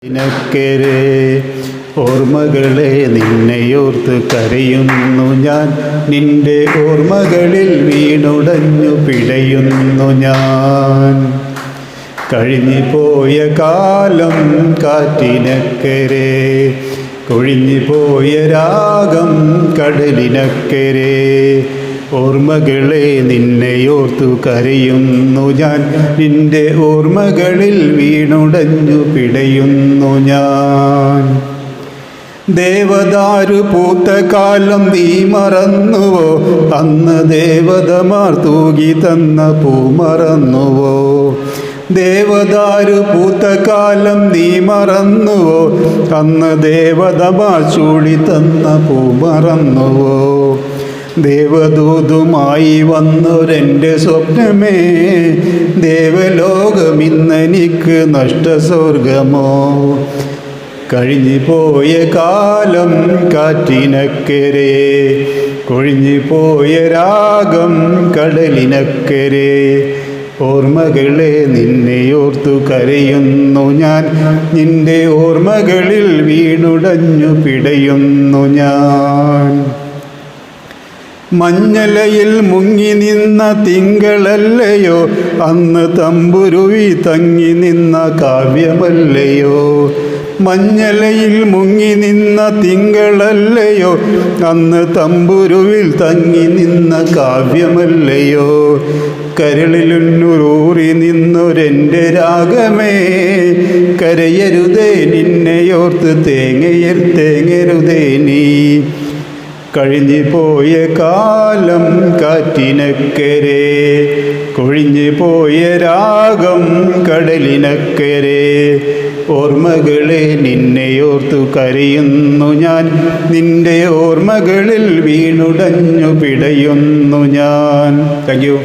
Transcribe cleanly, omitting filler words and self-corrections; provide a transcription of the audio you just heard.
നിനക്കരെ ഓർമ്മകളെ നിന്നെയോർത്ത് കരയുന്നു ഞാൻ. നിന്റെ ഓർമ്മകളിൽ വീണുടഞ്ഞു പിടയുന്നു ഞാൻ. കഴിഞ്ഞു പോയ കാലം കാറ്റിനക്കരെ, കൊഴിഞ്ഞു പോയ രാഗം കടലിനക്കരെ. ഓർമ്മകളെ നിന്നെയോർത്തു കരയുന്നു ഞാൻ. നിന്റെ ഓർമ്മകളിൽ വീണുടഞ്ഞു പിടയുന്നു ഞാൻ. ദേവദാരു പൂത്ത കാലം നീ മറന്നുവോ? അന്ന് ദേവതമാർ തൂകി തന്ന പൂ മറന്നുവോ? ദേവദാരു പൂത്ത കാലം നീ മറന്നുവോ? അന്ന് ദേവതമാർ ചൂടി തന്ന പൂ മറന്നുവോ? ദേവദൂതുമായി വന്നൊരെൻ്റെ സ്വപ്നമേ, ദേവലോകമിന്നെനിക്ക് നഷ്ടസ്വർഗമോ? കഴിഞ്ഞു പോയ കാലം കാറ്റിനക്കരെ, കൊഴിഞ്ഞു പോയ രാഗം കടലിനക്കരെ. ഓർമ്മകളെ നിന്നെയോർത്തു കരയുന്നു ഞാൻ. നിന്റെ ഓർമ്മകളിൽ വീണുടഞ്ഞു പിടയുന്നു ഞാൻ. മഞ്ഞലയിൽ മുങ്ങി നിന്ന തിങ്കളല്ലയോ അന്ന് തമ്പുരുവി തങ്ങി നിന്ന കാവ്യമല്ലയോ? മഞ്ഞലയിൽ മുങ്ങി നിന്ന തിങ്കളല്ലയോ അന്ന് തമ്പുരുവിൽ തങ്ങി നിന്ന കാവ്യമല്ലയോ? കരളിലുന്നൂറി നിന്നൊരെൻ്റെ രാഗമേ, കരയരുതേ നിന്നെയോർത്ത് തേങ്ങരുതേ നീ. കഴിഞ്ഞു പോയ കാലം കാറ്റിനക്കരെ, കൊഴിഞ്ഞു പോയ രാഗം കടലിനക്കരെ. ഓർമ്മകളെ നിന്നെയോർത്തു കരയുന്നു ഞാൻ. നിന്റെ ഓർമ്മകളിൽ വീണുടഞ്ഞു പിടയുന്നു ഞാൻ. Thank you.